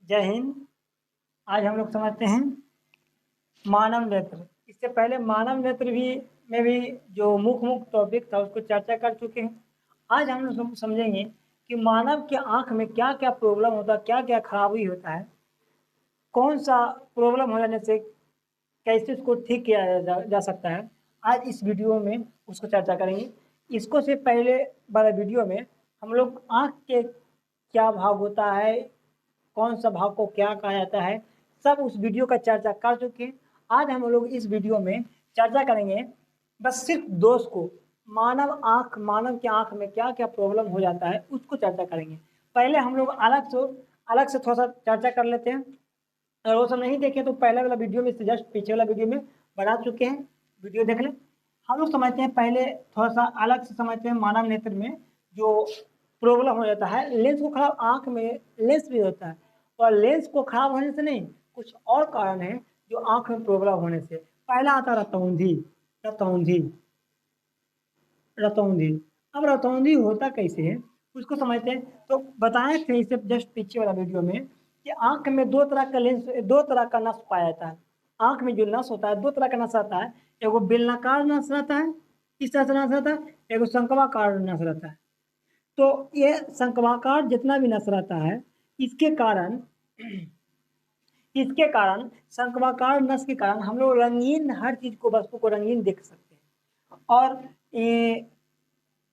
जय हिंद। आज हम लोग समझते हैं मानव नेत्र। इससे पहले मानव नेत्र में भी जो मुख्य टॉपिक था उसको चर्चा कर चुके हैं। आज हम लोग समझेंगे कि मानव के आँख में क्या क्या प्रॉब्लम होता है, क्या क्या खराबी होता है, कौन सा प्रॉब्लम हो जाने से कैसे उसको ठीक किया जा सकता है। आज इस वीडियो में उसको चर्चा करेंगे। इसको से पहले वाले वीडियो में हम लोग आँख के क्या भाव होता है, कौन सा भाव को क्या कहा जाता है, सब उस वीडियो का चर्चा कर चुके हैं। आज हम लोग इस वीडियो में चर्चा करेंगे बस सिर्फ दोष को, मानव के आँख में क्या क्या प्रॉब्लम हो जाता है उसको चर्चा करेंगे। पहले हम लोग अलग से थोड़ा सा चर्चा कर लेते हैं। अगर वो सब नहीं देखे तो पहले वाला वीडियो में से जस्ट पीछे वाला वीडियो में बना चुके हैं, वीडियो देख लें। हम लोग समझते हैं, पहले थोड़ा सा अलग से समझते हैं। मानव नेत्र में जो प्रॉब्लम हो जाता है, लेंस को खराब, आँख में लेंस भी होता है और लेंस को खराब होने से नहीं, कुछ और कारण है जो आँख में प्रॉब्लम होने से। पहला आता है रतौंधी। रतौंधी रतौंधी अब रतौंधी होता कैसे है उसको समझते हैं। तो बताए थे इससे जस्ट पीछे वाला वीडियो में कि आँख में दो तरह का नस पाया जाता है। आँख में जो नस होता है, दो तरह का नस आता है। एगो बेलनाकार नस रहता है, इस तरह से नस रहता है। एगो शंक्वाकार नस रहता है। तो ये शंक्वाकार जितना भी नस रहता है, इसके कारण शंक्वाकार नस के कारण हम लोग रंगीन हर चीज को, वस्तु को रंगीन देख सकते हैं। और ये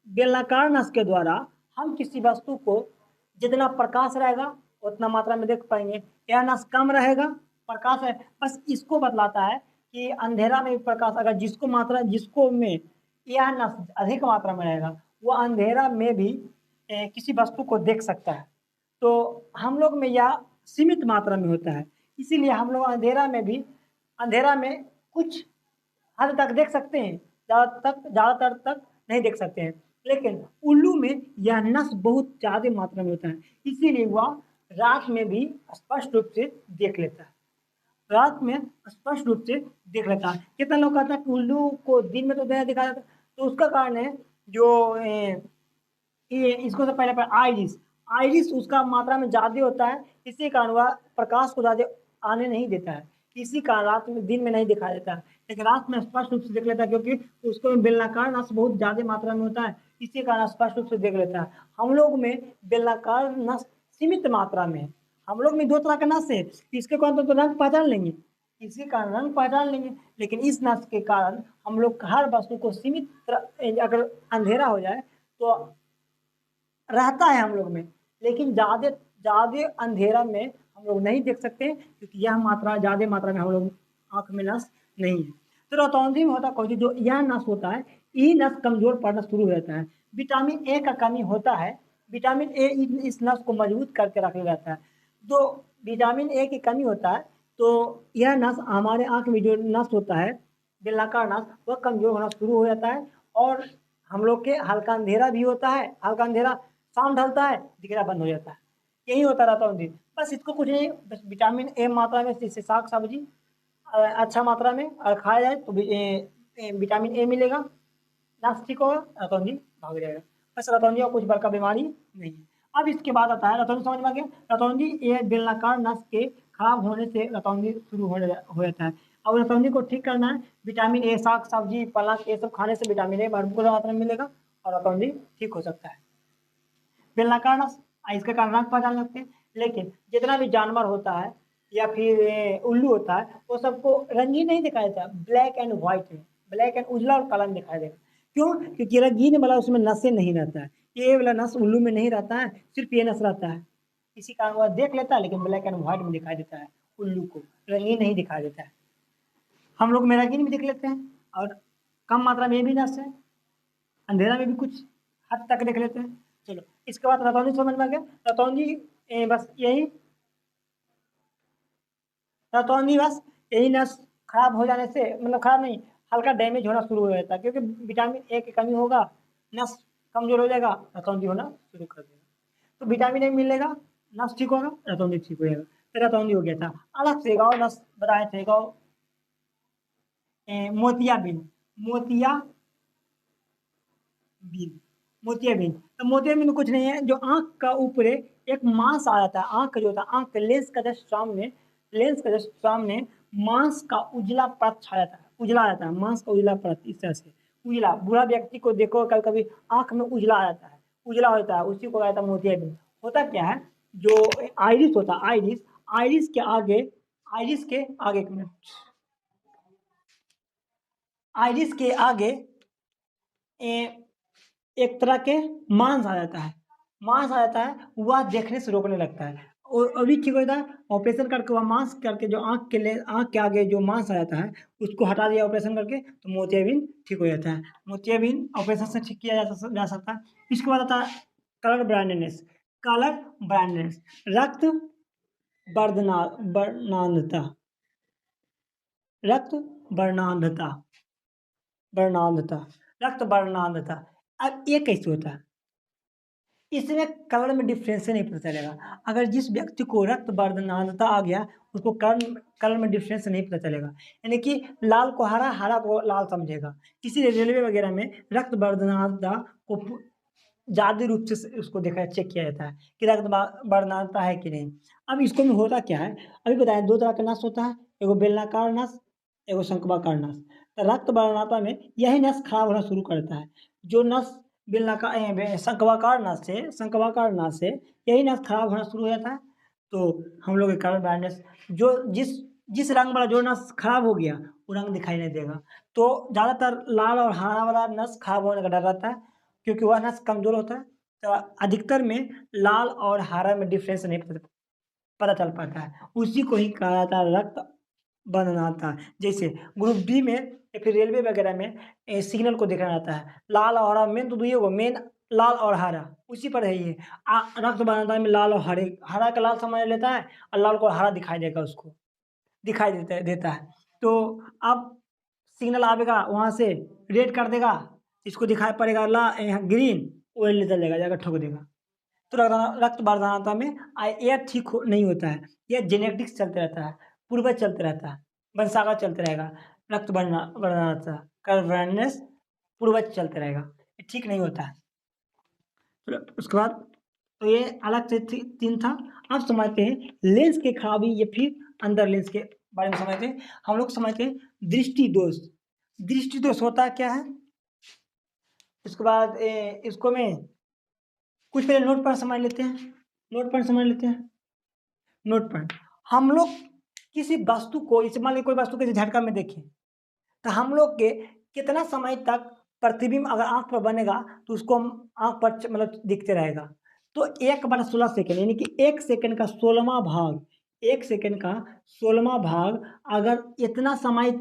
बेलनाकार नस के द्वारा हम किसी वस्तु को जितना प्रकाश रहेगा उतना मात्रा में देख पाएंगे। यह नस कम रहेगा, प्रकाश है, बस इसको बतलाता है कि अंधेरा में भी प्रकाश, अगर जिसको में यह नस अधिक मात्रा में रहेगा वो अंधेरा में भी किसी वस्तु को देख सकता है। तो हम लोग में यह सीमित मात्रा में होता है, इसीलिए हम लोग अंधेरा में कुछ हद तक देख सकते हैं, ज़्यादातर तक नहीं देख सकते हैं। लेकिन उल्लू में यह नस बहुत ज़्यादा मात्रा में होता है, इसीलिए वह रात में भी स्पष्ट रूप से देख लेता है। रात में स्पष्ट रूप से देख लेता है। कितना लोग कहता है कि उल्लू को दिन में तो नहीं दिखा जाता, तो उसका कारण है जो ये इसको से पहले आइरिस आइरिस उसका मात्रा में ज़्यादा होता है, इसी कारण वह प्रकाश को ज़्यादा आने नहीं देता है। इसी कारण रात में, दिन में नहीं दिखाई देता है, लेकिन रात में स्पष्ट रूप से देख लेता है, क्योंकि उसको बेलनाकार नस बहुत ज़्यादा मात्रा में होता है, इसी कारण स्पष्ट रूप से देख लेता है। हम लोग में बेलनाकार नस सीमित मात्रा में है। हम लोग में दो तरह का नस है, इसके कारण तो रंग पहचान लेंगे, इसी कारण रंग पहचान लेंगे। लेकिन इस नस के कारण हम लोग हर वस्तु को सीमित, अगर अंधेरा हो जाए तो रहता है हम लोग में, लेकिन ज़्यादा अंधेरा में हम लोग नहीं देख सकते, क्योंकि यह मात्रा ज़्यादा मात्रा में हम लोग आँख में नस नहीं है। तो रतौंधी में होता कौन सी, जो यह नस होता है, ये नस कमजोर पड़ना शुरू हो जाता है। विटामिन ए का कमी होता है, विटामिन ए इस नस को मजबूत करके रखा जाता है। तो विटामिन ए की कमी होता है तो यह नस, हमारे आँख में जो नस होता है बेलनाकार नस, वह कमजोर होना शुरू हो जाता है। और हम लोग के हल्का अंधेरा भी होता है, हल्का अंधेरा, शाम ढलता है दिखना बंद हो जाता है। यही होता रहता है दिन। बस इसको कुछ नहीं, बस विटामिन ए मात्रा में इससे साग सब्जी अच्छा मात्रा में और खाया जाए तो विटामिन ए मिलेगा, नस ठीक होगा, रतौंधी भाग जाएगा। बस रतौंधी का कुछ बड़का बीमारी नहीं है। अब इसके बाद आता है रतौंधी, समझ में आ गया। रतौंधी ये बेलनाकार नस के खराब होने से रतौंधी शुरू हो जाता है। अब रतौंधी को ठीक करना है, विटामिन ए, साग सब्जी, पालक, ये सब खाने से विटामिन ए भरपूर मात्रा में मिलेगा और रतौंधी ठीक हो सकता है। बेलनाकार नस, इसके कारण रंग पहचान लगते हैं। लेकिन जितना भी जानवर होता है या फिर उल्लू होता है, वो सबको रंगीन नहीं दिखाई देता, ब्लैक एंड व्हाइट में, ब्लैक एंड उजला और काला में दिखाई देगा। क्यों? क्योंकि रंगीन वाला उसमें नसें नहीं रहता है, ये वाला नस उल्लू में नहीं रहता है, सिर्फ ये नस रहता है। इसी कारण वह देख लेता है, लेकिन ब्लैक एंड व्हाइट में दिखाई देता है, उल्लू को रंगीन नहीं दिखाई देता है। हम लोग में रंगीन भी देख लेते हैं और कम मात्रा में ये भी नस है, अंधेरा में भी कुछ हद तक देख लेते हैं। चलो, इसके बाद रतौंधी समझ में आ गया। रतौंधी बस यही नस खराब हो जाने से, मतलब खराब नहीं, हल्का डैमेज होना शुरू हो जाता है, क्योंकि विटामिन ए की कमी होगा, नस कमजोर हो जाएगा, रतौंधी होना शुरू कर देगा। तो विटामिन ए मिलेगा, नस ठीक होगा, रतौंधी ठीक हो जाएगा। तो रतौंधी हो गया था। अलग से गाओ नस बताए थे, गाओ मोतियाबिंद। मोतियाबिंद तो मोतियाबिंद कुछ नहीं है, जो आँख का ऊपर एक मांस आ जाता है, आँख जो होता है, आँख के लेंस का जस्ट सामने मांस का उजला परत छा जाता है, उजला आ जाता है, मांस का उजला परत इस तरह से उजला। बूढ़ा व्यक्ति को देखो कभी कभी आँख में उजला आ जाता है, उजला होता है, उसी को कहता है मोतियाबिंद। होता क्या है, जो आइरिस होता है, आइरिस के आगे, एक मिनट, आइरिस के आगे एक तरह के मांस आ जाता है, वह देखने से रोकने लगता है। और अभी ठीक होता है, ऑपरेशन करके वह मांस करके जो आँख के आगे जो मांस आ जाता है उसको हटा दिया ऑपरेशन करके, तो मोतियाबिंद ठीक हो जाता है। मोतियाबिंद ऑपरेशन से ठीक किया जा सकता है। इसके बाद आता है कलर ब्राइटनेस। रक्त वर्णांधता, रक्त वर्णांधता वर्णांधता रक्त वर्णांधता। अब ये कैसे होता है, इसमें कलर में डिफरेंस नहीं पता चलेगा। अगर जिस व्यक्ति को रक्त वर्णांधता आ गया उसको कलर में डिफरेंस नहीं पता चलेगा, यानी कि लाल को हरा, हरा को लाल समझेगा। इसीलिए रेलवे वगैरह में रक्त वर्णांधता को ज़्यादा रूप से उसको चेक किया जाता है कि रक्त वर्णांधता है कि नहीं। अब इसको में होता क्या है, अभी बताया दो तरह का नस होता है, एगो बेलनाकार नस, एगो शंक्वाकार नस। तो रक्त वर्णांधता में यही नस खराब होना शुरू करता है। जो नस बेलनाकार शंक्वाकार नस से यही नस खराब होना शुरू हो जाता है, तो हम लोग के कलर ब्लाइंडनेस, जो जिस रंग वाला जो नस खराब हो गया वो रंग दिखाई नहीं देगा। तो ज़्यादातर लाल और हरा वाला नस खराब होने का डर रहता है, क्योंकि वह नस कमजोर होता है। तो अधिकतर में लाल और हरा में डिफरेंस नहीं पता चल पाता है, उसी को ही कहा जाता है रक्त वर्णांधता। जैसे ग्रुप डी में या फिर रेलवे वगैरह में सिग्नल को देखा जाता है, लाल और हरा, मेन तो दुइये को, मेन लाल और हरा उसी पर है ये। रक्त वर्णांधता में लाल और हरा का लाल समझ लेता है और लाल को हरा दिखाई देगा, उसको दिखाई देता है। तो अब सिग्नल आवेगा वहाँ से, रेड कर देगा, इसको दिखाई पड़ेगा ग्रीन, वो ले चलेगा, जाकर ठोक देगा। तो रक्त वर्णांधता में यह ठीक नहीं होता है, यह जेनेटिक्स चलते रहता है, पूर्वज चलते रहता है, वंशागत चलते रहेगा। रक्त वर्णांधता का ब्राइटनेस पूर्वज चलते रहेगा, ये ठीक नहीं होता है। तो उसके बाद तो ये अलग से तीन था। अब समझते हैं लेंस के खराबी या फिर अंदर लेंस के बारे में समझते हैं। हम लोग समझते हैं दृष्टि दोष। दृष्टि दोष होता क्या है, इसके बाद इसको में कुछ पहले नोट पर समझ लेते हैं। नोट पर हम लोग किसी वस्तु को, इसे मान लीजिए कोई वस्तु किसी झटका में देखें, तो हम लोग के कितना समय तक प्रतिबिंब अगर आंख पर बनेगा तो उसको हम आंख पर मतलब दिखते रहेगा। तो 1/16 सेकेंड, यानी कि 1 सेकेंड का 16वां भाग, 1 सेकेंड का 16वां भाग अगर इतना समय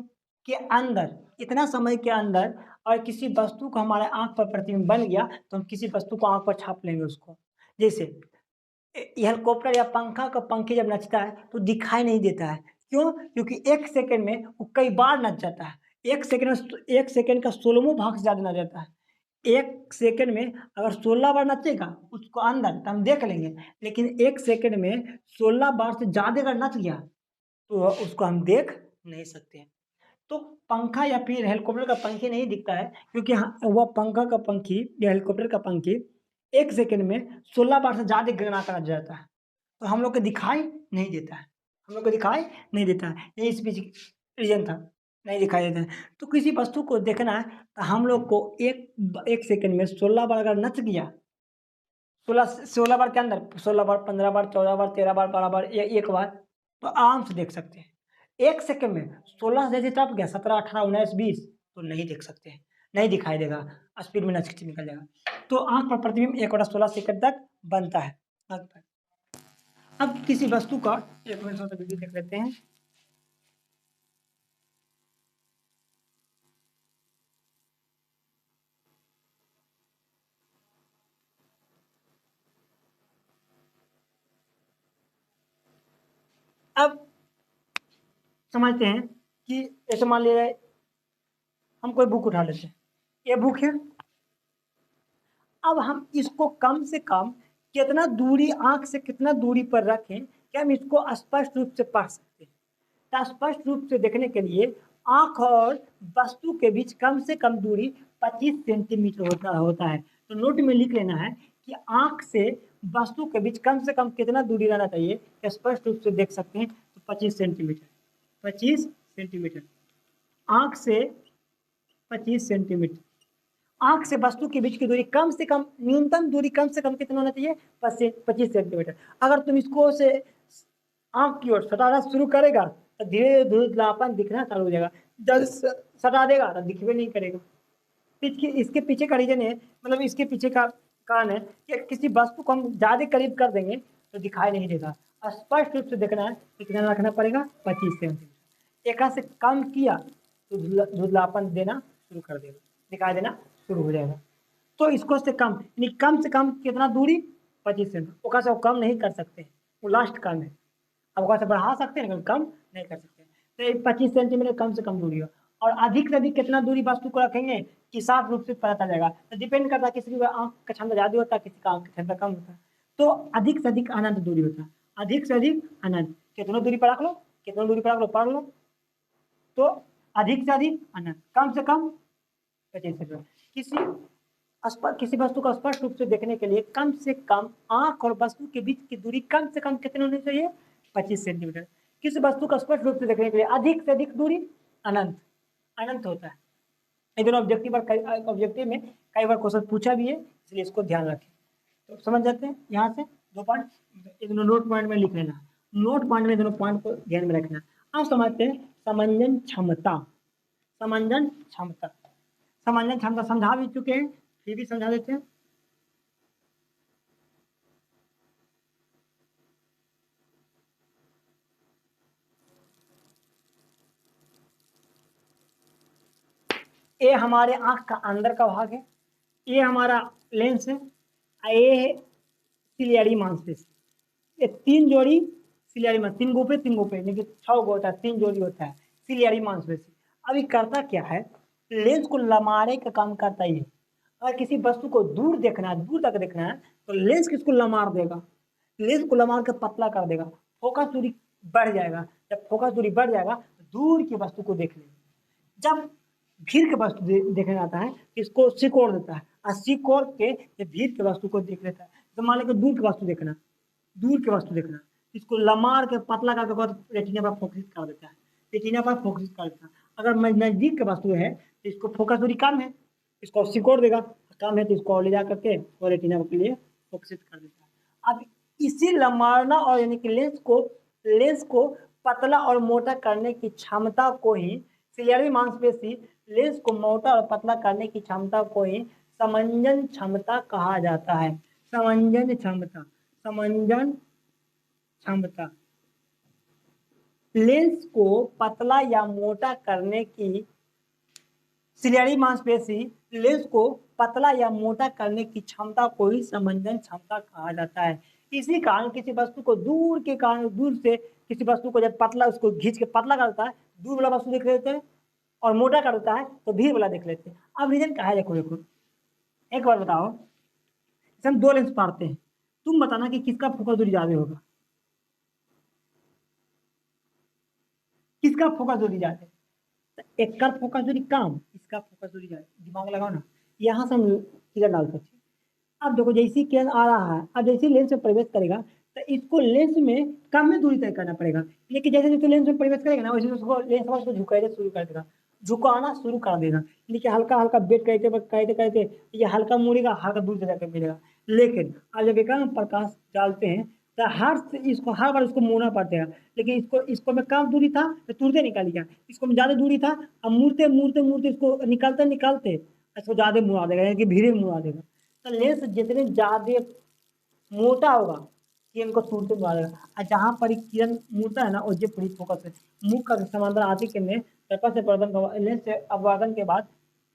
के अंदर और किसी वस्तु को हमारे आंख पर प्रतिबिंब बन गया तो हम किसी वस्तु को आंख पर छाप लेंगे उसको। जैसे हेलीकॉप्टर या पंखा का पंखी जब नचता है तो दिखाई नहीं देता है, क्यों? क्योंकि 1 सेकेंड में वो कई बार नच जाता है। 1 सेकेंड का 16वां भाग से ज़्यादा नच जाता है। 1 सेकेंड में अगर 16 बार नचेगा उसको अंदर तो हम देख लेंगे, लेकिन 1 सेकेंड में 16 बार से ज़्यादा अगर नच गया तो उसको हम देख नहीं सकते। तो पंखा या फिर हेलीकॉप्टर का पंखी नहीं दिखता है, क्योंकि वह पंखा का पंखी या हेलीकॉप्टर का पंखी 1 सेकेंड में 16 बार से ज़्यादा गणना करा जाता है, तो हम लोग को दिखाई नहीं देता है, यही इस बीच रीजन था, नहीं दिखाई देता है। तो किसी वस्तु को देखना है तो हम लोग को एक सेकेंड में 16 बार अगर नच गया, 16 बार के अंदर 16 बार, 15 बार, 14 बार, 13 बार, 12 बार या एक बार, तो आराम से देख सकते हैं। 1 सेकेंड में 16 से जैसे टप गया 17, 18, 19, 20 तो नहीं देख सकते हैं, नहीं दिखाई देगा, स्पीड में नच के निकल जाएगा। तो आंख पर प्रतिबिंब 1/16 सेकेंड तक बनता है आंख पर। अब किसी वस्तु का एक मिनट में वीडियो देख लेते हैं। अब समझते हैं कि ऐसे मान लीजिए हम कोई बुक उठा लेते हैं, ये बुक है। अब हम इसको कम से कम कितना दूरी, आंख से कितना दूरी पर रखें कि हम इसको स्पष्ट रूप से पढ़ सकते हैं। तो स्पष्ट रूप से देखने के लिए आंख और वस्तु के बीच कम से कम दूरी 25 सेंटीमीटर होता है। तो नोट में लिख लेना है कि आंख से वस्तु के बीच कम से कम कितना दूरी रहना चाहिए, स्पष्ट रूप से देख सकते हैं। तो 25 सेंटीमीटर, 25 सेंटीमीटर, आंख से 25 सेंटीमीटर। आंख से वस्तु के बीच की दूरी कम से कम, न्यूनतम दूरी कम से कम कितना होना चाहिए, 25 सेंटीमीटर। अगर तुम इसको से आंख की ओर सटाना शुरू करेगा तो धीरे धुंधलापन दिखना चालू हो जाएगा, जब सटा देगा तो दिख भी नहीं करेगा। इसके पीछे का रीजन है, मतलब इसके पीछे का कारण है कि किसी वस्तु को हम ज्यादा करीब कर देंगे तो दिखाई नहीं देगा। स्पष्ट रूप से देखना है तो कितना रखना पड़ेगा, 25 सेंटीमीटर। एक से कम किया तो धुंधलापन देना शुरू कर देगा, दिखाई देना शुरू हो जाएगा। तो इसको से कम, यानी कम से कम कितना दूरी, 25 सेंटीमीटर। ओका से कम नहीं कर सकते, वो लास्ट कम है। अब ओका से बढ़ा सकते हैं लेकिन कम नहीं कर सकते। तो 25 सेंटीमीटर कम से कम दूरी हो। और अधिक से अधिक कितना दूरी वस्तु को रखेंगे कि साफ रूप से पता चल जाएगा। तो डिपेंड करता है, किसी की आंख का क्षमता ज्यादा होता है, किसी का आंख का क्षमता कम होता है। तो अधिक से अधिक अनंत दूरी होता है, अधिक से अधिक अनंत। कितना दूरी पर रख लो, कितना दूरी पर रख लो, पढ़ लो। तो अधिक से अधिक अनंत, कम से कम 25 सेंटीमीटर। किसी वस्तु को स्पष्ट रूप से देखने के लिए कम से कम आंख और वस्तु के बीच की दूरी कम से कम कितनी होनी चाहिए, 25 सेंटीमीटर। किसी वस्तु को स्पष्ट रूप से देखने के लिए अधिक से अधिक दूरी अनंत, अनंत होता है। ये दोनों ऑब्जेक्टिव में कई बार क्वेश्चन पूछा भी है, इसलिए इसको ध्यान रखें। तो समझ जाते हैं। यहाँ से 2 पॉइंट, ये दोनों नोट पॉइंट में लिख लेना, नोट पॉइंट में दोनों पॉइंट को ध्यान में रखना। अब समझते हैं समंजन क्षमता। समंजन क्षमता, समंजन क्षमता समझा भी चुके हैं, फिर भी समझा देते हैं। ये हमारे आंख का अंदर का भाग है, ये हमारा लेंस है, ये है सिलियरी मांसपेशी। ये 3 जोड़ी सिलियरी मांस, 3 गोपे 3 गोपे, लेकिन 6 गो होता है, 3 जोड़ी होता है सिलियरी मांसपेशी। अभी करता क्या है, लेंस को लमारे का काम करता ही है। अगर किसी वस्तु को दूर देखना है, दूर तक देखना है, तो लेंस किसको लमार देगा, लेंस को लमार के पतला कर देगा, फोकस दूरी बढ़ जाएगा। जब फोकस दूरी बढ़ जाएगा तो दूर की वस्तु को देख लेगा। जब भीड़ के वस्तु देखने आता है, इसको सिकोड़ देता है, और सिकोड़ के ये भीड़ के वस्तु को देख लेता है। तो मान लो दूर की वस्तु देखना, दूर की वस्तु देखना, इसको लमार के पतला करके बाद रेटिना पर फोकस कर देता है, रेटिना पर फोकस कर देता है। अगर नजदीक की वस्तु है तो इसको फोकस दूरी कम है, इसको सिकोड़ देगा, कम है तो इसको ले जा करके और रेटिना के लिए फोकसित कर देता है। अब इसी लमारना और यानी कि लेंस को पतला और मोटा करने की क्षमता को ही, सिलियरी मांसपेशी लेंस को मोटा और पतला करने की क्षमता को ही समंजन क्षमता कहा जाता है। समंजन क्षमता, समंजन क्षमता, लेंस को पतला या मोटा करने की, सिलियरी मांसपेशी लेंस को पतला या मोटा करने की क्षमता को ही समंजन क्षमता कहा जाता है। इसी कारण किसी वस्तु को दूर के कारण, दूर से किसी वस्तु को जब पतला, उसको खींच के पतला करता है, दूर वाला वस्तु देख लेते हैं, और मोटा करता है तो भीड़ वाला देख लेते हैं। अब रीजन क्या है, देखो देखो एक बार बताओ, हम 2 लेंस पाड़ते हैं, तुम बताना कि किसका फोकस दूरी ज्यादा होगा, किसका फोकस दूरी ज्यादा है। एक का फोकस दूरी कम, इसका फोकस दूरी ज्यादा, दिमाग लगाओ ना। यहाँ से हम फिगर डाल सकते हैं। अब देखो जैसी किरण आ रहा है, अब जैसे लेंस में प्रवेश करेगा तो इसको लेंस में कम में दूरी तय करना पड़ेगा, लेकिन जैसे जैसे लेंस में प्रवेश करेगा ना, वैसे उसको लेंस उसको झुकाना शुरू कर देगा, झुकाना शुरू कर देगा। लेकिन हल्का हल्का वेट करते करते करते ये हल्का मुड़ेगा, हल्का दूर से जाकर मिलेगा। लेकिन अब जब एकांक प्रकाश डालते हैं तो हर बार इसको मोड़ना पड़ता है। लेकिन इसको में कम दूरी था तो तुरंत निकाल गया, इसको में ज्यादा दूरी था, अब मूड़ते मूड़ते मूड़ते इसको निकालते निकालते इसको ज्यादा मुड़ा देगा, यानी कि भीड़ मुड़ा देगा। तो लेंस जितने ज्यादा मोटा होगा कि इनको तुरंत मुड़ा देगा, और जहाँ पर किरण मुड़ता है ना, वो जो पूरी फोकस है, मुख का समांतर आदि किरणें प्रकाश से प्रदन लेंस से अपवर्तन के बाद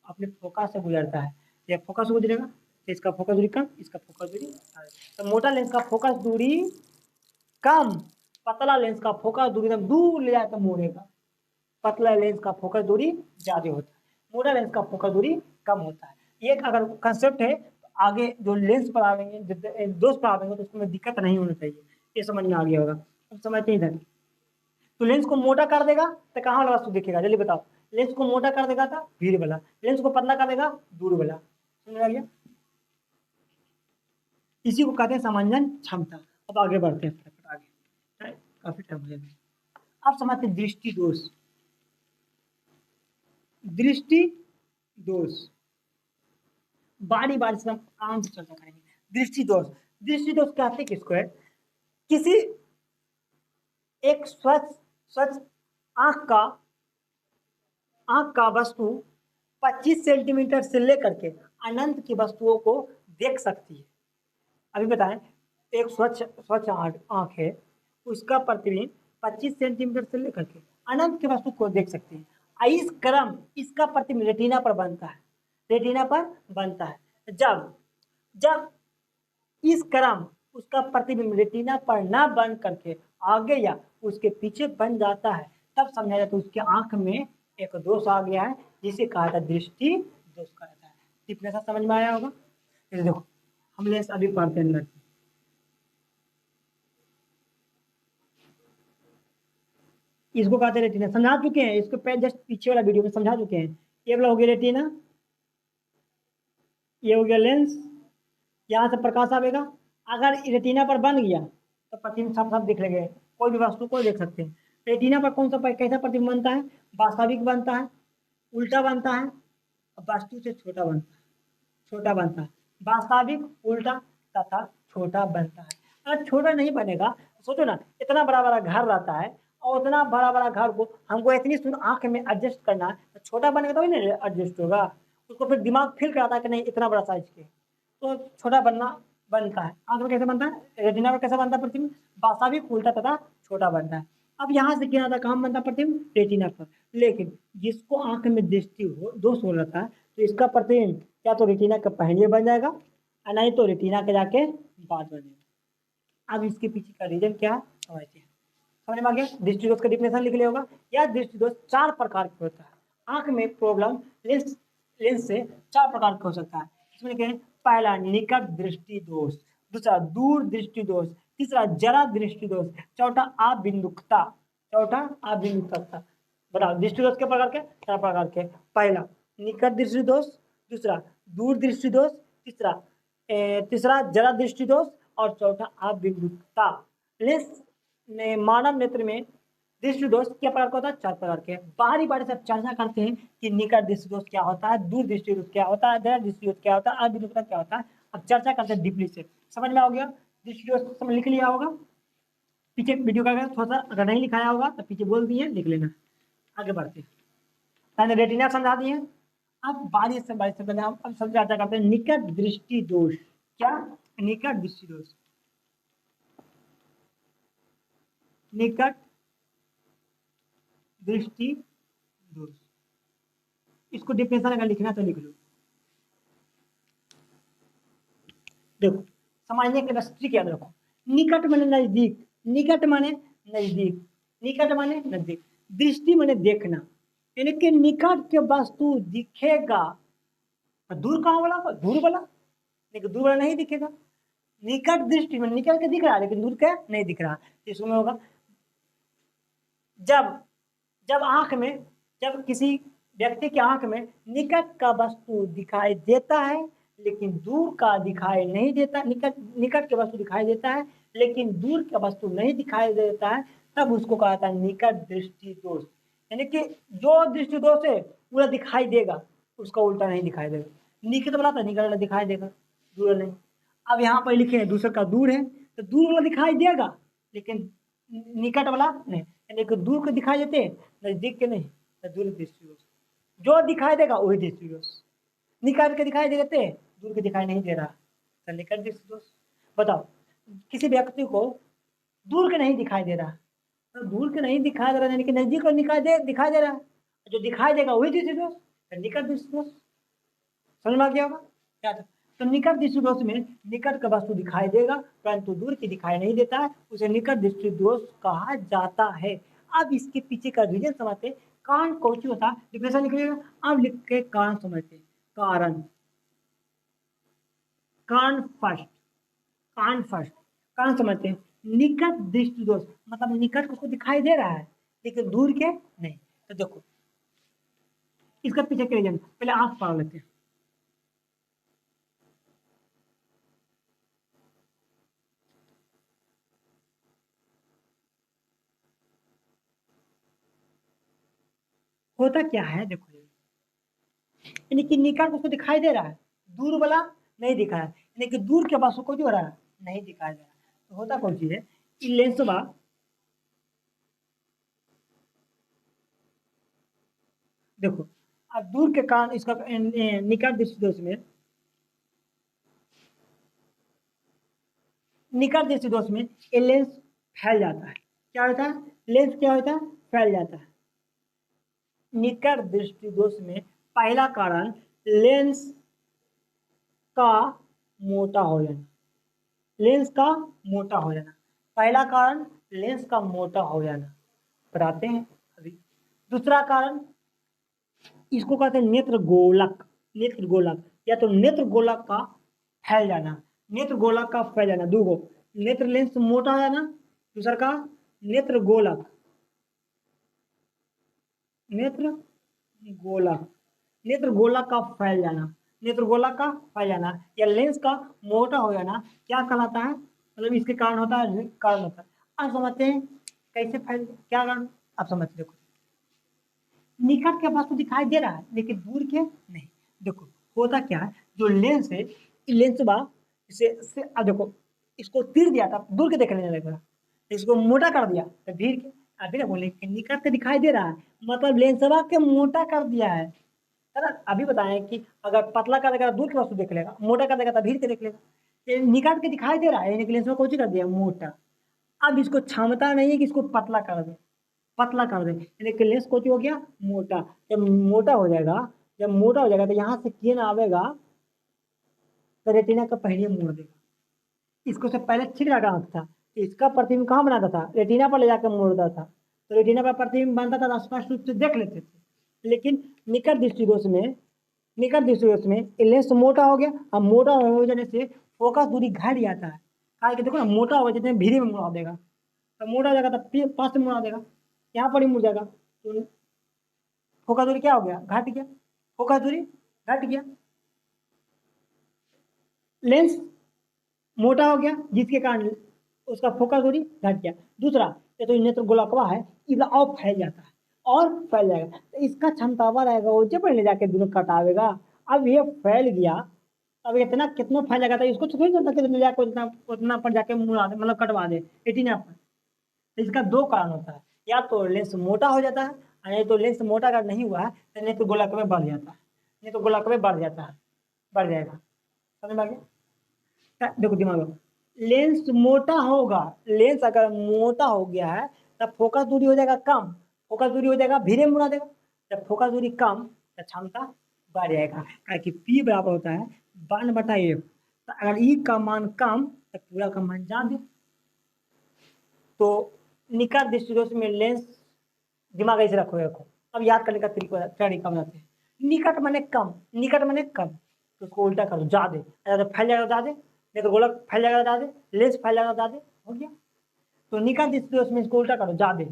अपने फोकस से गुजरता है। ये फोकस गुजरेगा तो इसका फोकस दूरी कम, इसका फोकस दूरी ज्यादा। तो मोटा लेंस का फोकस दूरी कम, पतला लेंस का फोकस दूरी एकदम दूर ले जाकर मोड़ेगा। पतला लेंस का फोकस दूरी ज्यादा होता है, मोटा लेंस का फोकस दूरी कम होता है। ये अगर कंसेप्ट है तो आगे जो लेंस पर आवेंगे, दोस्त पर आवेंगे, तो उसमें दिक्कत नहीं होनी चाहिए। ये समझ में आ गया होगा, अब समझते हैं इधर। तो लेंस को मोटा कर देगा तो कहाँ वाला वस्तु दिखेगा, जल्दी बताओ। लेंस को मोटा कर देगा था भीड़ वाला, लेंस को पतला कर देगा दूर वाला। समझ आ गया। इसी को कहते हैं समंजन क्षमता। अब आगे बढ़ते हैं फटाफट आगे, काफी टाइम हो जाएगा। अब समझते हैं दृष्टि दोष। दृष्टि दोष बारी बारी से हम आराम से चर्चा करेंगे। दृष्टि दोष, दृष्टि दोष कहते हैं किसको है? किसी एक स्वच्छ स्वच्छ आंख का वस्तु 25 सेंटीमीटर से लेकर के अनंत की वस्तुओं को देख सकती है। अभी बताएं, एक स्वच्छ स्वच्छ आंख है, उसका प्रतिबिंब 25 सेंटीमीटर से लेकर के अनंत की वस्तु को देख सकती है। इस क्रम इसका प्रतिबिंब रेटिना पर बनता है, रेटिना पर बनता है। जब जब इस क्रम उसका प्रतिबिंब रेटिना पर ना बन करके आगे या उसके पीछे बन जाता है, तब समझा जाता है उसकी आंख में एक दोष आ गया है, जिसे कहा जाता है दृष्टि दोष कहा जाता है। इतना सा समझ में आया होगा? देखो हम लेंस अभी पढ़ते हैं अंदर, इसको कहते हैं रेटिना, समझा चुके हैं इसको जस्ट पीछे वाला वीडियो में समझा चुके हैं। ये वाला हो गया रेटिना, ये हो गया लेंस, यहाँ से प्रकाश आएगा। अगर रेटिना पर बन गया तो प्रतिबिंब साफ साफ दिख लेंगे, कोई भी वस्तु को देख सकते हैं। रेटिना पर कौन सा कैसा प्रतिबिंब बनता है? वास्तविक बनता है, उल्टा बनता है, वस्तु से छोटा बनता है, छोटा बनता है। वास्तविक, उल्टा तथा छोटा बनता है। अगर छोटा नहीं बनेगा, सोचो ना, इतना बड़ा बड़ा घर रहता है और उतना बड़ा बड़ा घर को हमको इतनी सुन आंख में एडजस्ट करना है, तो छोटा बनेगा तो ही नहीं एडजस्ट होगा। उसको फिर दिमाग फील कराता है कि नहीं इतना बड़ा साइज के, तो छोटा बनता है। आंख में कैसे बनता है? रेटिना में कैसे बनता है प्रतिबिंब? वास्तविक, उल्टा तथा छोटा बनता है। अब यहाँ से क्या था, कहाँ बनता है प्रतिबिंब? रेटिना पर। लेकिन जिसको आंख में दृष्टि दोष हो रहा था, तो इसका प्रतिबिंब या तो रेटिना के पहले बन जाएगा और नहीं तो रेटिना के जाके बाद बन जाएगा। अब इसके पीछे का रीजन क्या है समझते हैं। समझ में आ गया? दृष्टि दोष का डिफिनेशन लिख लिया होगा। यह दृष्टि दोष 4 प्रकार के होता है। आंख में प्रॉब्लम लेंस से 4 प्रकार का हो सकता है। इसमें क्या है? पहला निकट दृष्टि दोष, दूसरा दूर दृष्टि दोष, तीसरा जरा दृष्टि दोष, चौथा अबिंदुकता, बताओ दृष्टि दोष के प्रकार के? 4 प्रकार के। पहला निकट दृष्टि दोष, दूसरा दूर दृष्टि दोष, तीसरा जरा दृष्टि दोष और चौथा अबिंदुकता। लेंस मानव नेत्र में दृष्टि दोष क्या प्रकार का होता है? 4 प्रकार के। बारी बारी से चर्चा करते हैं कि निकट दृष्टि दोष क्या होता है, दूर दृष्टि दोष क्या होता है, जरा दृष्टि दोष क्या होता है, अबिंदुकता क्या होता है। अब चर्चा करते हैं डीपली से। समझ में आ गया? दृष्टि दोष समझ लिख लिया होगा, पीछे वीडियो का थोड़ा सा अगर नहीं लिखाया होगा तो पीछे बोल दिए, लिख लेना। आगे बढ़ते हैं, मैंने रेटिना समझा दिए। अब बारी से पहले हम अब सब चर्चा करते हैं निकट दृष्टि दोष। क्या? निकट दृष्टि दोष, निकट दृष्टि दोष। इसको डिफिनेशन अगर लिखना तो लिख लो। देखो समझने के बस ट्रिक याद रखो। निकट माने नजदीक, निकट माने नजदीक, निकट माने नजदीक, दृष्टि माने देखना, यानी कि निकट के वस्तु दिखेगा, दूर कहाँ वाला? दूर वाला, लेकिन दूर वाला नहीं दिखेगा। निकट दृष्टि में निकट के दिख रहा है लेकिन दूर का नहीं दिख रहा। इसमें होगा जब किसी व्यक्ति की आंख में निकट का वस्तु दिखाई देता है लेकिन दूर का दिखाई नहीं देता, निकट के वस्तु दिखाई देता है लेकिन दूर का वस्तु नहीं दिखाई देता है, तब उसको कहा जाता है निकट दृष्टि दोष। यानी कि जो दृष्टि दोष है पूरा दिखाई देगा, उसका उल्टा नहीं दिखाई देगा। निकट वाला तो निकट वाला दिखाई देगा, दूर नहीं। अब यहाँ पर लिखे हैं दूसरे का दूर है, तो दूर वाला दिखाई देगा लेकिन निकट वाला नहीं, यानी कि दूर के दिखाई देते नजदीक के नहीं, तो दूर दृष्टि दोष। जो दिखाई देगा वही दृष्टि दोष, निकट के दिखाई देते दूर के दिखाई नहीं दे रहा, तो निकट दृष्टि दोष। बताओ किसी व्यक्ति को दूर के नहीं दिखाई दे रहा, तो दूर के नहीं दिखाई दे रहा यानी कि नजदीक को दिखाई दे रहा है, जो दिखाई देगा वही दृष्टि दोष, तो निकट दृष्टि दोष। समझ में आ गया होगा क्या? तो निकट दृष्टि दोष में निकट का वस्तु दिखाई देगा परंतु दूर की दिखाई नहीं देता है, उसे निकट दृष्टि दोष कहा जाता है। अब इसके पीछे का रीजन समझते, कारण कौची होता है, डिफिनेशन लिख लीजिएगा। अब लिख के कारण समझते, कारण फर्स्ट कारण समझते हैं। निकट दृष्टि दोष मतलब निकट को दिखाई दे रहा है लेकिन दूर के नहीं। तो देखो इसका पीछे का रीजन, पहले आंख पढ़ लेते हैं। होता क्या है देखो, यानी कि निकट उसको दिखाई दे रहा है, दूर वाला नहीं दिखा है, यानी कि दूर के वस्तु को जो हो रहा है नहीं दिखाई दे रहा है। तो होता कौन चीज है, कि लेंसवा देखो, अब दूर के कारण इसका निकट दृष्टि दोष में, निकट दृष्टि दोष में ये लेंस फैल जाता है। क्या होता है, लेंस क्या होता है, फैल जाता है। निकट दृष्टि दोष में पहला कारण लेंस का मोटा हो जाना, लेंस का मोटा हो जाना, पहला कारण लेंस का मोटा हो जाना, बताते हैं अभी। दूसरा कारण इसको कहते हैं नेत्र गोलक, नेत्र गोलक, या तो नेत्र गोलक का फैल जाना, नेत्र गोलक का फैल जाना, दो गो, नेत्र लेंस मोटा हो जाना, दूसरा का नेत्र गोलक, नेत्र गोलक, नेत्र गोलक का फैल जाना, नेत्र गोलक का फैल जाना या लेंस का मोटा हो जाना क्या कहलाता है, मतलब इसके कारण होता है, कारण होता है। अब समझते हैं कैसे फैल, क्या कारण, आप समझते देखो, निकट के पास तो दिखाई दे रहा है लेकिन दूर के नहीं। देखो होता क्या है, जो लेंस है, लेंस बा इसे अब देखो, इसको तीर दिया था दूर के देखने लगा, इसको मोटा कर दिया तो भीड़ के, अभी ना बोले कि निकट के दिखाई दे रहा है, मतलब लेंसवा के मोटा कर दिया है ना। अभी बताएं कि अगर पतला कर देगा दूर की वस्तु देख लेगा, मोटा कर देगा तो भीड़ के देख लेगा। ये निकाल के दिखाई दे रहा है, यानी कि लेंस में कुछ कर दिया मोटा। अब इसको क्षमता नहीं है कि इसको पतला कर दे, पतला कर दे, यानी कि लेंस कुछ हो गया मोटा। जब मोटा हो जाएगा, जब मोटा हो जाएगा तो यहाँ से किरण आवेगा तो रेटिना का पहले मोड़ देगा। इसको से पहले ठीक लगा आंख था, इसका प्रतिबिंब कहाँ बनाता था, रेटिना पर ले जाकर मोड़ता था, तो रेटिना पर प्रतिबिंब बनता था तो स्पष्ट रूप से देख लेते थे। लेकिन निकट दृष्टिदोष में, निकट दृष्टिदोष में लेंस मोटा हो गया, अब मोटा हो जाने से फोकस दूरी घट जाता है। कहा कि देखो ना, मोटा हो जितने भीड़ में मुड़ा देगा, तो मोटा हो जाएगा तो पास में मुड़ा देगा, यहाँ पर ही मुड़ जाएगा, तो फोकस दूरी क्या हो गया, घट गया, फोकस दूरी घट गया, लेंस मोटा हो गया जिसके कारण उसका फोकस दूरी घट गया। दूसरा, ये तो नेत्र गोलकवा है, इधर और फैल जाता है और फैल जाएगा, तो इसका क्षमतावा रहेगा वो जब ले जाके दोनों कटावेगा। अब ये फैल गया, अब इतना कितना फैल जाएगा, तो इसको तो थोड़ी चलता कि ले जाकर उतना उतना पर जाके मुड़ा दे, मतलब कटवा दे एटीना पर। तो इसका दो कारण होता है, या तो लेंस मोटा हो जाता है, और नहीं तो लेंस मोटा अगर नहीं हुआ है तो नेत्र गोलक में बढ़ जाता है, नेत्र गोलक में बढ़ जाता है, बढ़ जाएगा। समझ में आ गया, देखो दिमाग में, लेंस मोटा होगा, लेंस अगर मोटा हो गया है तब फोकस दूरी हो जाएगा कम, फोकस दूरी हो जाएगा धीरे मुड़ा देगा, जब फोकस दूरी कम तो क्षमता बढ़ जाएगा, क्योंकि पी बराबर होता है 1/f। तो अगर ई का मान कम तो पूरा का मान ज्यादा। तो निकट दृष्टिदोष में लेंस, दिमाग ऐसे रखो रखो, अब याद करने का तरीका बनाते हैं। निकट माने कम, निकट माने कम, तो उसको उल्टा करो ज्यादा, अगर फैल जाएगा ज्यादा, नहीं तो गोलक फैल जाएगा ज्यादा, लेंस फैल जाएगा ज्यादा, हो गया। तो निकट दृष्टिदोष में इसको उल्टा करो ज्यादा,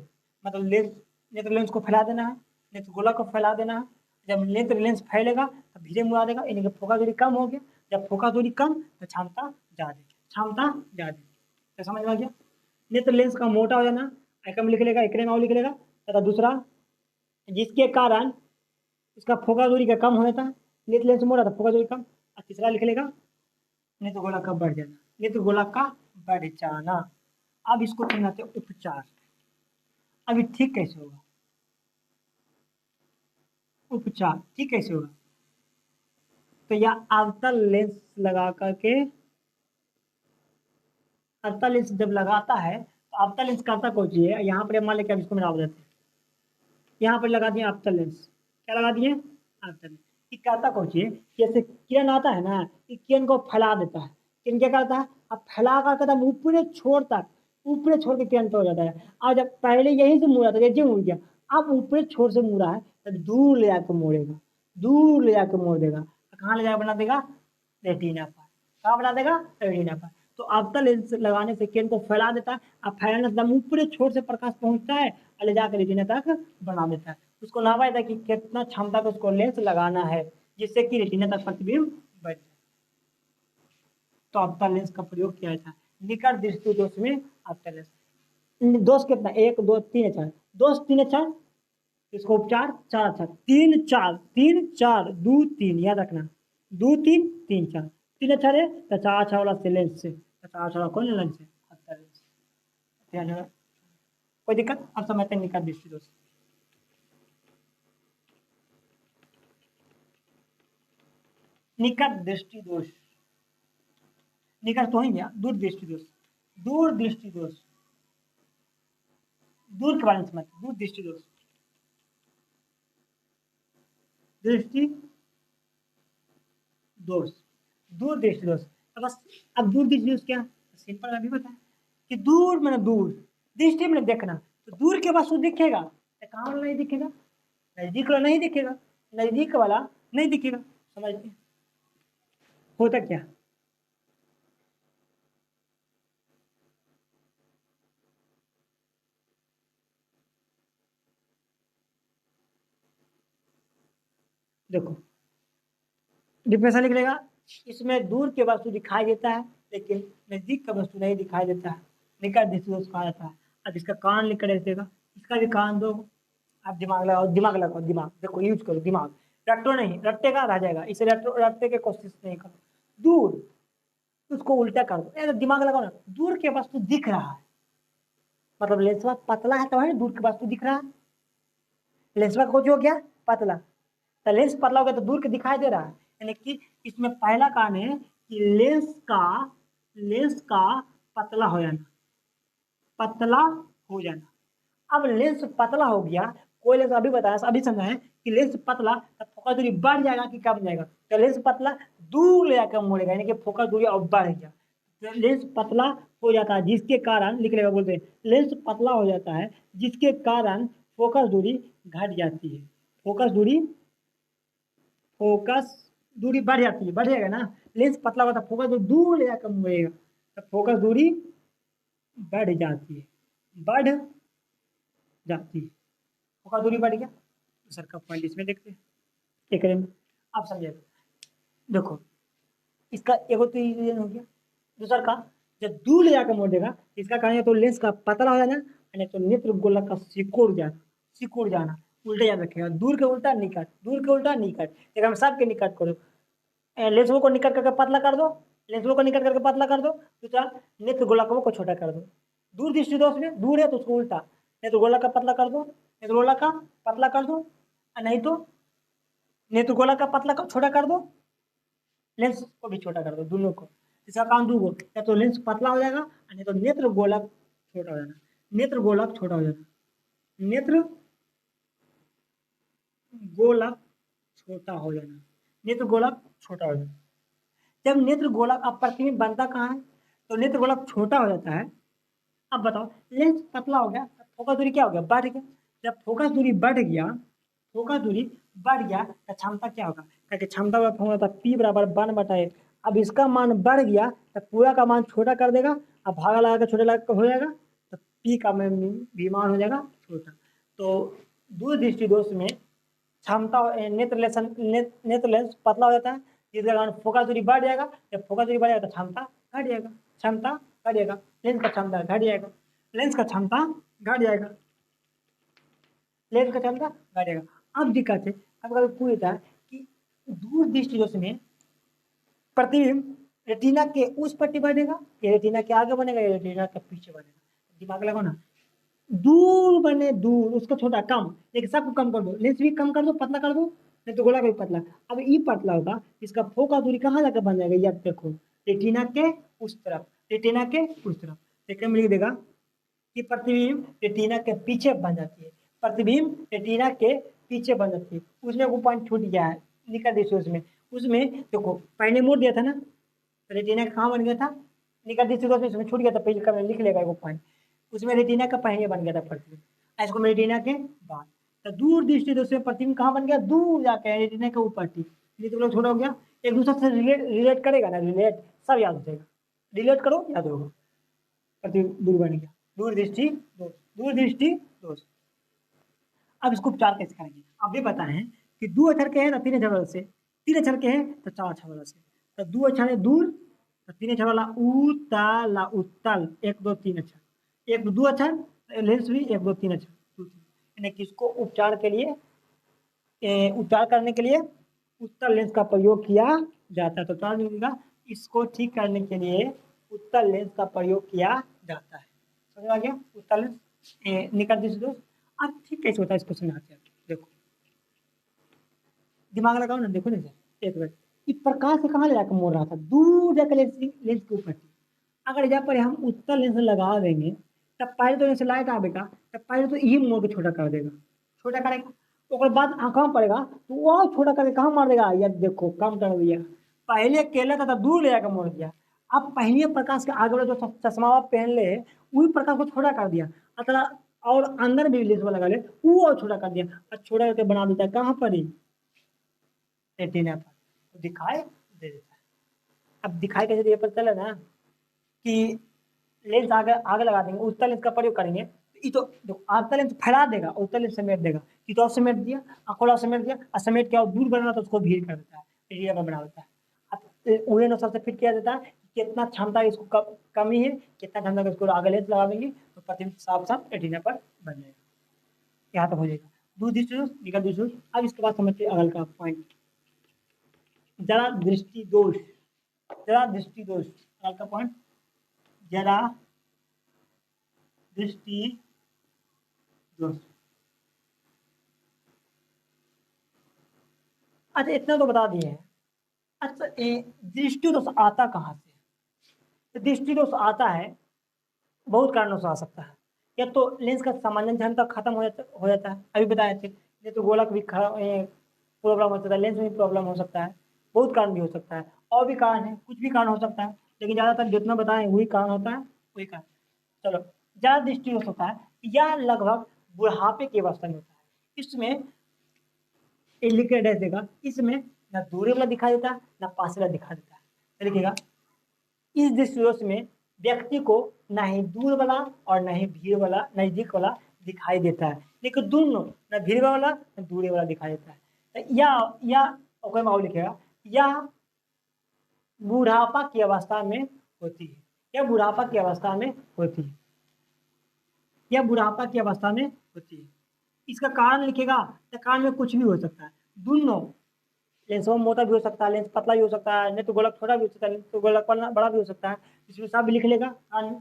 मतलब लेंस, नेत्र लेंस को फैला देना है, नेत्र गोलक को फैला देना है। जब नेत्र लेंस फैलेगा तो धीरे मुड़ा देगा, यानी कि फोकस दूरी कम हो गया, जब फोकस दूरी कम तो क्षमता ज्यादा, क्षमता ज्यादा। तो समझ में आ गया, नेत्र लेंस का मोटा हो जाना, एकम लिख लेगा, एकरे में लिख लेगा, तथा दूसरा जिसके कारण इसका फोकस दूरी का कम हो जाता है, नेत्र लेंस मोटा था फोकस दूरी कम, और तीसरा लिख लेगा नेत्र गोलक का बढ़ जाना, नेत्र गोलक का बढ़ जाना। अब इसको समझाते हैं उपचार। अभी ठीक कैसे होगा, उपचार ठीक कैसे होगा, तो यह अवतल लेंस लगा करके, अवतल लेंस जब लगाता है तो अवतल लेंस करता कौन चीज है, यहाँ पर मान लेके अब इसको मिला देते हैं, यहाँ पर लगा दिए अवतल लेंस, क्या लगा दिए, अवतल लेंस। ये करता कौन चीज है, जैसे किरण आता है ना, ये किरण को फैला देता है, किरण क्या करता है, अब फैला कर एकदम ऊपरी छोर तक, ऊपरी छोर के किरण पे हो जाता है। और जब पहले यहीं से मुड़ा था, ये मुड़ गया, अब ऊपरी छोर से मुड़ा है तो दूर ले जाकर मोड़ेगा, दूर ले जाकर मोड़ देगा, तो कहाँ ले जाकर बना देगा, रेटिना पर, कहाँ बना देगा, रेटिना पर। तो अवतल लेंस लगाने से किरण को फैला देता है, अब फैलाने से ऊपरी छोर से प्रकाश पहुंचता है और ले जाकर रेटिना तक बना देता है। उसको नापा जाता है कि कितना क्षमता का उसको लेंस लगाना है जिससे कि रेटिना तक प्रतिबिंब बढ़ जाए। तो अवतल लेंस का प्रयोग किया जाता है निकट दृष्टि दोष में। अवतल लेंस दोष कितना, 1 2 3 4, दोष 3 4, इसको उपचार चार अक्षर, तीन चार, तीन चार, दो तीन, याद रखना, दो तीन तीन चार, तीन अक्षर है तो चार अक्षर वाला से लेंस से, तो चार अक्षर वाला कौन लेंस है, अच्छा लेंस। ध्यान रखना। कोई दिक्कत, अब समझते हैं निकट दृष्टि दोष। निकट दृष्टि दोष, निकट तो ही गया, दूर दृष्टि दोष, दूर दृष्टि दोष, दूर के बारे में समझते, दूर दृष्टि दोष, दृष्टि दोष, दूर दृष्टि दोष। अब बस, अब दूर दृष्टि दोष क्या, सिंपल अभी बताया कि दूर मैंने दूर, दृष्टि मैंने देखना, तो दूर के वस्तु दिखेगा, कहाँ वाला नहीं दिखेगा, नजदीक वाला नहीं दिखेगा, नजदीक वाला नहीं दिखेगा। समझते होता क्या, देखो डिफरेंस लिख लेगा, इसमें दूर के वस्तु दिखाई देता है लेकिन नजदीक का वस्तु नहीं दिखाई देता है, निकट दृष्टि दोष कहा जाता है। अब इसका कारण लिख कर देगा, इसका भी कारण दो, आप दिमाग लगाओ, दिमाग लगाओ, दिमाग देखो यूज करो दिमाग, रटो नहीं, रटेगा रह जाएगा, इसे रटने की कोशिश नहीं करो। दूर, उसको उल्टा कर दो, अरे दिमाग लगाओ ना, दूर के वस्तु दिख रहा है, मतलब लेंसवा पतला है तो है दूर के वस्तु दिख रहा है, लेंसवा कुछ हो गया पतला, तो लेंस पतला हो गया तो दूर के दिखाई दे रहा है, यानी कि इसमें पहला कारण है कि लेंस का पतला हो जाना, पतला हो जाना। अब लेंस पतला हो गया, कोई लेंस अभी बताया, अभी समझा है कि लेंस पतला तो फोकस दूरी बढ़ जाएगा कि कम जाएगा, तो लेंस पतला दूर ले जाकर मोड़ेगा, यानी कि फोकस दूरी अब बढ़ गया, तो लेंस पतला हो जाता है जिसके कारण, लिख लेगा, बोलते हैं लेंस पतला हो जाता है जिसके कारण फोकस दूरी घट जाती है, फोकस दूरी, फोकस दूरी बढ़ जाती है, बढ़ जाएगा ना, लेंस पतला होता है फोकस दूरी दूर ले जाकर मुड़ेगा, तो फोकस दूरी बढ़ जाती है, बढ़ जाती है, फोकस दूरी बढ़ गया। सर का पॉइंट इसमें देखते हैं, क्या करेंगे आप समझिएगा। देखो इसका एगो तो रीजन हो गया, दूसरा का जब दूर ले जाकर मोड़ देगा, इसका कारण है तो लेंस का पतला हो जाना, यानी तो नेत्र गोलक का सिकुड़ जाना, सिकुड़ जाना, उल्टा याद रखेगा, दूर के उल्टा निकट, दूर के उल्टा निकट, एक हम सबके निकट करो, लेंसों को निकट करके पतला कर दो, लेंसों को निकट करके पतला कर दो, दूसरा नेत्र गोलकों को छोटा कर दो, दूर दृष्टि दोष में दूर है तो उसको उल्टा, नेत्र गोलक का पतला कर दो, नेत्र गोलक का पतला कर दो, नहीं तो नेत्र गोलक का पतला छोटा कर दो, लेंस को भी छोटा कर दो, दोनों को, इसका काम दो, या तो लेंस पतला हो जाएगा नहीं तो नेत्र गोलक छोटा हो जाना, नेत्र गोलक छोटा हो जाना, नेत्र गोलक छोटा हो जाना, नेत्र गोलक छोटा हो जाना। जब नेत्र गोलक अब प्रतिबिंब बनता कहाँ है, तो नेत्र गोलक छोटा हो जाता है। अब बताओ लेंस पतला हो गया, फोकस दूरी क्या हो गया, बढ़ गया, जब फोकस दूरी बढ़ गया, फोकस दूरी बढ़ गया तो क्षमता क्या होगा, क्योंकि क्षमता का फॉर्मूला था P बराबर 1/8, अब इसका मान बढ़ गया तो पूरा का मान छोटा कर देगा, अब भागा लगा के छोटे लगा हो जाएगा, तो P का भी मान हो जाएगा छोटा। तो दूर दृष्टि दोष में क्षमता, नेत्र लेंस पतला हो जाता है जिसके कारण फोकस दूरी बढ़ जाएगा, जब फोकस दूरी बढ़ेगा तो क्षमता घट जाएगा, क्षमता घट जाएगा, लेंस का क्षमता घट जाएगा, लेंस का क्षमता घट जाएगा, लेंस का क्षमता घट जाएगा। अब दिक्कत है, अब कभी पूछता है कि दूर दृष्टि दोष में प्रतिबिंब रेटिना के उस पट्टी बढ़ेगा, ये रेटिना के आगे बनेगा, ये रेटिना के पीछे बनेगा, दिमाग लगाओ ना, दूर बने दूर, उसको छोटा कम, लेकिन सबको कम कर दो, लेंस भी कम कर दो, पतला कर दो, नहीं तो गोला का भी पतला, अब ये पतला होगा, इसका फोकस दूरी कहाँ जाकर बन जाएगा, ये देखो रेटिना के उस तरफ, रेटिना के उस तरफ, देखने में लिख देगा कि प्रतिबिंब रेटिना के पीछे बन जाती है, प्रतिबिंब रेटिना के पीछे बन जाती है, उसमें वो पॉइंट छूट गया है निकट दृष्टि उसमें, उसमें देखो पहले मोड़ दिया था ना, रेटिना कहाँ बन गया था, निकट दृष्टि दोष में इसमें छूट गया था, पहले का लिख लेगा वो पॉइंट, उसमें रेटिना का पहले बन गया था प्रतिबिंब, इसको में रेटिना के बाद, तो दूर दृष्टि दोष में प्रतिबिंब कहाँ बन गया, दूर जाके रेटिना के ऊपर थी, तो लोग छोटा हो गया, एक दूसरे से रिलेट करेगा ना, रिलेट सब याद हो जाएगा, रिलेट करो याद होगा, प्रतिबिंब दूर बन गया, दूर दृष्टि दोष, दूर दृष्टि दोष। अब इसको उपचार कैसे करेंगे, अब भी पता है कि दो अक्षर के हैं तो तीन अक्षर वाला से, तीन अक्षर के हैं तो चार अक्षर वाला से, तो दो अक्षर है दूर, तो तीन अक्षर वाला उतल, उत्तल, एक दो तीन अक्षर, एक दो अक्षर, लेंस भी एक दो तीन अक्षर, दो तीन, यानी कि इसको उपचार के लिए उपचार करने के लिए उत्तल लेंस का प्रयोग किया जाता है। तो क्या लिखूंगा, इसको ठीक करने के लिए उत्तल लेंस का प्रयोग किया जाता है। समझ आ गया? उत्तल लेंस निकट दृष्टि दोष। अब ठीक कैसे होता है इसको समझाते हैं। देखो दिमाग लगाओ ना, देखो ना एक मिनट, इस प्रकाश से कहाँ ले जाकर मोड़ रहा था, दूर जाकर लेंस के ऊपर थी। अगर यहाँ पर हम उत्तल लेंस लगा देंगे तब पहले तो जैसे लाइट आवेगा, तब पहले तो ये मोड़ के छोटा कर देगा, छोटा करेगा, तो बाद आंखों में पड़ेगा तो वो छोटा करके कहाँ मार देगा, यार देखो कम कर दिया। पहले केला था दूर ले जाकर मोड़ दिया, अब पहले प्रकाश के आगे वाला जो चश्मा पहन ले वही प्रकाश को छोटा कर दिया, अतः और अंदर भी लेंस लगा ले वो और छोटा कर दिया, और छोटा करके बना देता है कहाँ पर ही, रेटिना पर, तो दिखाई दे देता है। अब दिखाई कैसे ये पता चला ना कि लेंस आगे आगे लगा देंगे, उत्तल लेंस का प्रयोग करेंगे, ये तो आपका लेंस फैला देगा, उत्तल लेंस समेट देगा, ये तो समेट दिया, आंखों समेट दिया, और समेट के दूर बनाना तो उसको भीड़ कर देता है, एरिया में बना देता है। अब उन्हें अनुसार से फिट किया जाता है कितना क्षमता इसको कमी है, कितना क्षमता का इसको आगे लेंस लगा देंगे तो प्रतिबिंब साफ साफ रेटिना पर बन जाएगा। यहाँ तक हो जाएगा दूर दृष्टि दोष, निकट दृष्टि दोष। अब इसके बाद समझते अगल का पॉइंट, जरा दृष्टि दोष, जरा दृष्टि दोष अगल का पॉइंट, जरा दृष्टि दोष। अच्छा इतना तो बता दिए हैं। अच्छा दृष्टि दोष आता कहाँ से? तो दृष्टि दोष आता है बहुत कारणों से आ सकता है, या तो लेंस का सामान्य क्षमता खत्म हो जाता है, अभी बताए थे, ये तो गोलक भी प्रॉब्लम हो सकता है, लेंस में भी प्रॉब्लम हो सकता है, बहुत कारण भी हो सकता है, और भी कारण है, कुछ भी कारण हो सकता है, लेकिन ज़्यादातर जितना बताएं वही कारण होता है, वही कारण। चलो ज़्यादा दृष्टि दोष होता है, यह लगभग बुढ़ापे की अवस्था में होता है। इसमें लिख के एड्रेस देगा, इसमें ना दूरी वाला दिखाई देता है ना पास वाला दिखा देता है। लिखेगा इस दृष्टि दोष में व्यक्ति को ना ही दूर वाला और ना ही भीड़ वाला नजदीक वाला दिखाई देता है, लेकिन दोनों ना भीड़ वाला ना दूरी वाला दिखाई देता है। या माहौल लिखेगा, यह बुढ़ापा की अवस्था में होती है, यह बुढ़ापा की अवस्था में होती है, यह बुढ़ापा की अवस्था में होती है। इसका कारण लिखेगा तो कारण में कुछ भी हो सकता है, दोनों लेंस मोटा भी हो सकता है, लेंस पतला भी हो सकता है, नहीं तो गोलक छोटा भी हो सकता है, तो गोलक बड़ा भी हो सकता है, इसमें सब लिख लेगा कारण।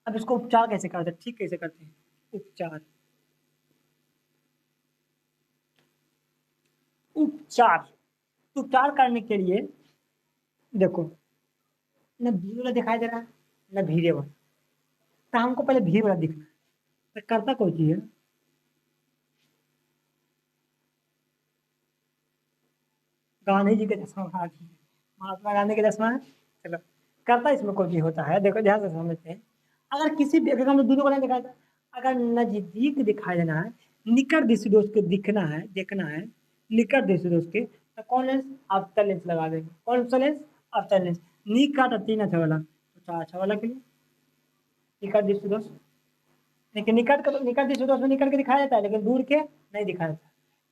अब इसको उपचार कैसे करते हैं, ठीक कैसे करते हैं उपचार, उपचार उपचार करने के लिए देखो न भीड़ वाला दिखाई दे रहा है न भीड़े वाला, तो हमको पहले भीड़ वाला दिखना है, तो करता कोई चीज है, गांधी जी के चश्मा बना दिए, महात्मा गांधी के चश्मा है। चलो करता इसमें कोई चीज होता है, देखो ध्यान से समझते हैं। अगर किसी अगर हम दूर वाला दिखाई दे, अगर नजदीक दिखाई देना है, निकट दृष्टि दोष के दिखना है देखना है, निकट दृष्टि दोष के, तो कौन लेंस अवतल लेंस लगा देंगे, कौन सा लेंस अवतल लेंस, निकट 3 अच्छा वाला, तो 4 अच्छा वाला के लिए निकट दृष्टि दोष। लेकिन निकट दृष्टि दोष में निकट के दिखाया जाता है लेकिन दूर के नहीं दिखाया जाता,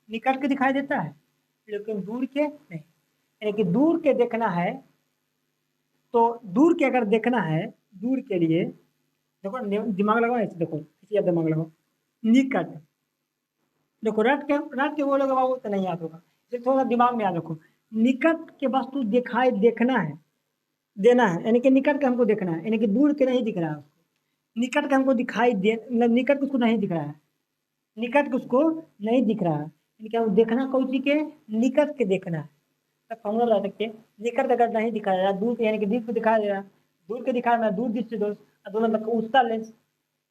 निकट के दिखाई देता है लेकिन दूर के नहीं, यानी कि दूर के देखना है, तो दूर के अगर देखना है, दूर के लिए देखो दिमाग लगाओ ऐसे, देखो इसी दिमाग लगाओ, निकट देखो रट के बोलोगे बाबू तो नहीं याद होगा, इसे थोड़ा दिमाग में याद रखो, निकट के वस्तु दिखाई देखना है, देना है, यानी कि निकट के हमको देखना है, यानी कि दूर के नहीं दिख रहा है उसको, निकट के हमको दिखाई दे, मतलब निकट के उसको नहीं दिख रहा है, निकट के उसको नहीं दिख रहा है, यानी कि हम देखना कौन सी के, निकट के देखना है, तब फॉर्मूला लगा सकते हैं, निकट अगर नहीं दिखाया जा रहा, दूर के यानी कि दूर को दिखाया जा रहा है, दूर के दिखाया मैं दूर दृष्टि दोष, दोनों मतलब उत्तल लेंस,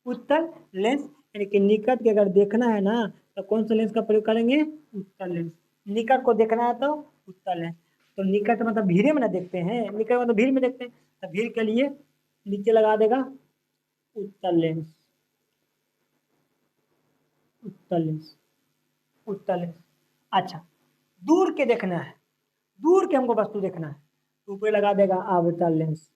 उत्तल लेंस, यानी कि निकट के अगर देखना है ना तो कौन सा लेंस का प्रयोग करेंगे, उत्तल लेंस, निकट को देखना है तो उत्तल लेंस, तो निकट मतलब भीड़ में ना देखते हैं, निकट मतलब भीड़ में देखते हैं, तो भीड़ के लिए नीचे लगा देगा उत्तल लेंस, उत्तल लेंस, उत्तल लेंस। अच्छा दूर के देखना है, दूर के हमको वस्तु देखना है, तो ऊपर लगा देगा अवतल लेंस,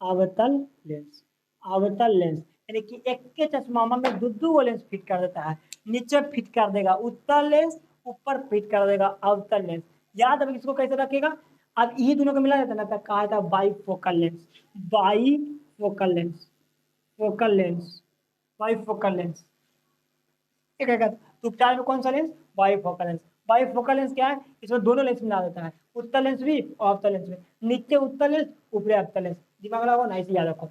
अवतल लेंस, अवतल लेंस, यानी कि एक के चश्मा में दो लेंस फिट कर देता है, नीचे फिट कर देगा उत्तल लेंस, ऊपर फिट कर देगा अवतल लेंस। याद है इसको कैसे रखेगा, अब ये दोनों को मिला जाता है ना, तो कहा था by focal lens, by focal lens, focal lens, by focal lens, एक एक तो उपचार में कौन सा lens, bifocal lens. Bifocal lens क्या है, इसमें दोनों लेंस मिला देता है, उत्तल लेंस भी और अवतल लेंस भी। नीचे उत्तल लेंस, ऊपरी अवतल लेंस, दिमाग लगाओ ना, इसे याद रखो।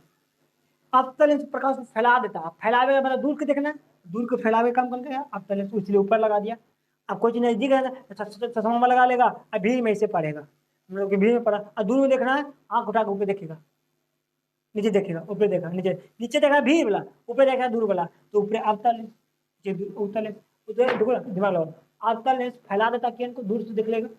अवतल लेंस प्रकाश को फैला देता है, फैलावे मतलब दूर के देखना, दूर के फैलावे काम करके अवतल लेंस इसलिए ऊपर लगा दिया। अब कोई चीज नजदीक है तो चश्मा में लगा लेगा, अब भीड़ में इसे पड़ेगा, हम लोग की भीड़ में पड़ा, और दूर में देखना है आंख उठा के ऊपर देखेगा, नीचे देखेगा, ऊपर देखा नीचे, नीचे देखा भीड़ वाला, ऊपर देखा दूर वाला, तो ऊपर अवतल लेंस, उत्तल लेंस, देखो दिमाग लगाओ। अवतल लेंस फैला देता किरण को, दूर से देख लेगा।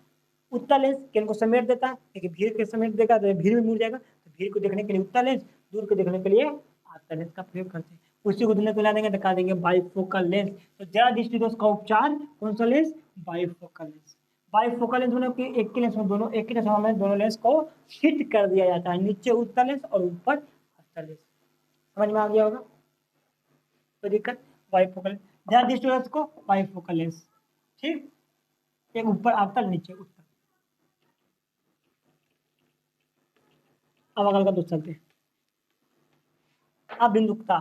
उत्तल लेंस किरण को समेट देता है, लेकिन भीड़ के समेट देगा तो भीड़ में मुड़ जाएगा, तो भीड़ को देखने के लिए उत्तल लेंस, दूर को देखने के लिए अवतल लेंस का प्रयोग करते हैं। उसी को दुनिया को ला देंगे, दिखा देंगे बाइफोकल लेंस। तो जरा दृष्टि दोष का उपचार कौन सा lens, bifocal lens. Bifocal lens मतलब कि एक ही लेंस में दोनों, एक ही चश्मा में दोनों लेंस को फिट कर दिया जाता है, नीचे उत्तल लेंस और ऊपर अवतल लेंस। समझ में आ गया होगा, कोई दिक्कत। बाइफोकल ध्यान दृष्टि दोष को बाइफोकल लेंस, ठीक, एक ऊपर अवतल नीचे उत्तल। अब अगल का दोष चलते हैं। अबिंदुकता,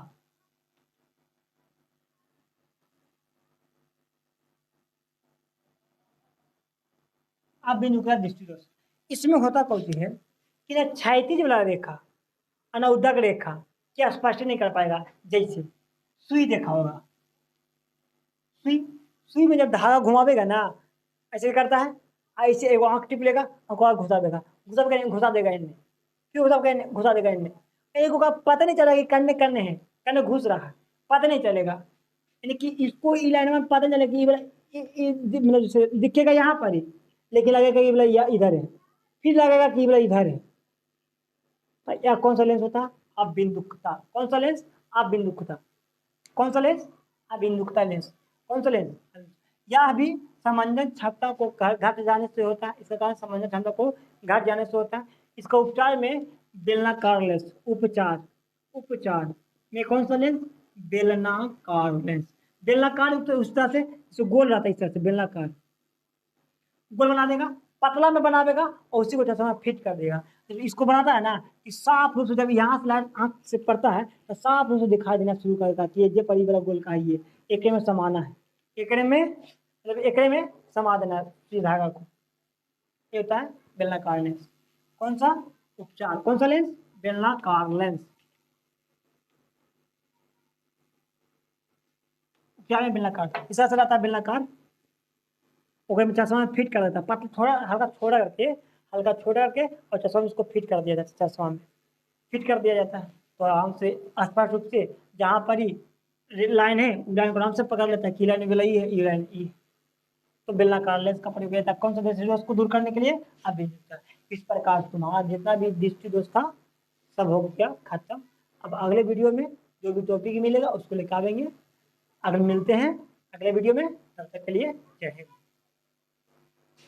अबिंदुकता दृष्टि दोष, इसमें होता कौन सी है कि ना क्षैतिज वाला रेखा और ना उदक रेखा क्या स्पष्ट नहीं कर पाएगा। जैसे सुई देखा होगा, सुई, सुई में जब धागा घुमावेगा ना, ऐसे करता है, ऐसे एगो आंख टिप लेगा, आंख घुसा देगा, घुसा देगा इनमें, फिर घुसा देगा इनमें, एक का पता नहीं चलेगा कि कन्ने कन्ने हैं, कन्ने घुस रहा है, पता नहीं चलेगा। यानी कि इसको ई लाइन में पता नहीं चलेगा कि मतलब जैसे दिखेगा यहाँ पर ही, लेकिन लगेगा कि बोला इधर है, फिर लगेगा कि बोला इधर है। तो यह कौन सा लेंस होता है, अबिंदुकता। कौन सा लेंस, अबिंदुकता। कौन सा लेंस, अबिंदुकता लेंस। कौन सा लेंस, यह भी समंजन क्षमता को घट जाने से होता है, इसका कारण समंजन क्षमता को घट जाने से होता है। इसका उपचार में बेलनाकार लेंस, उपचार, उपचार में कौन सा लेंस, बेलनाकार लेंस। बेलनाकार उस तरह से गोल रहता है, इस तरह से बेलनाकार गोल बना देगा, पतला में बनावेगा और उसी को चश्मा फिट कर देगा। तो इसको बनाता है ना कि साफ रूप से जब यहाँ से लाइट आंख से पड़ता है तो साफ रूप से दिखाई देना शुरू करता है कि ये परी वाला गोल का ही है, एकरे में समाना है, एकरे में मतलब एकरे में समा देना है धागा को। ये होता है बेलनाकार लेंस। कौन सा उपचार, कौन सा लेंस, बेलनाकार लेंस। उपचार में बेलनाकार, इस तरह से रहता है बेलनाकार, ओके में चश्मा में फिट कर देता है, पतला थोड़ा हल्का छोड़ा करके, हल्का छोड़ा करके और चश्मा में उसको फिट कर दिया जाता है, चश्मा में फिट कर दिया जाता है। तो आराम से स्पष्ट रूप से जहाँ पर ही लाइन है लाइन को आराम से पकड़ लेता है कि लाइन गलाई है, ये लाइन ई। तो बेलनाकार लेंस का प्रयोग किया जाता है कौन सा दृष्टि दोष को दूर करने के लिए, अबिंदुकता। इस प्रकार तुम्हारा जितना भी दृष्टि दोष था सब हो गया खत्म। अब अगले वीडियो में जो भी टॉपिक मिलेगा उसको लेकर आएंगे। अगर मिलते हैं अगले वीडियो में, तब तक के लिए जय हिंद।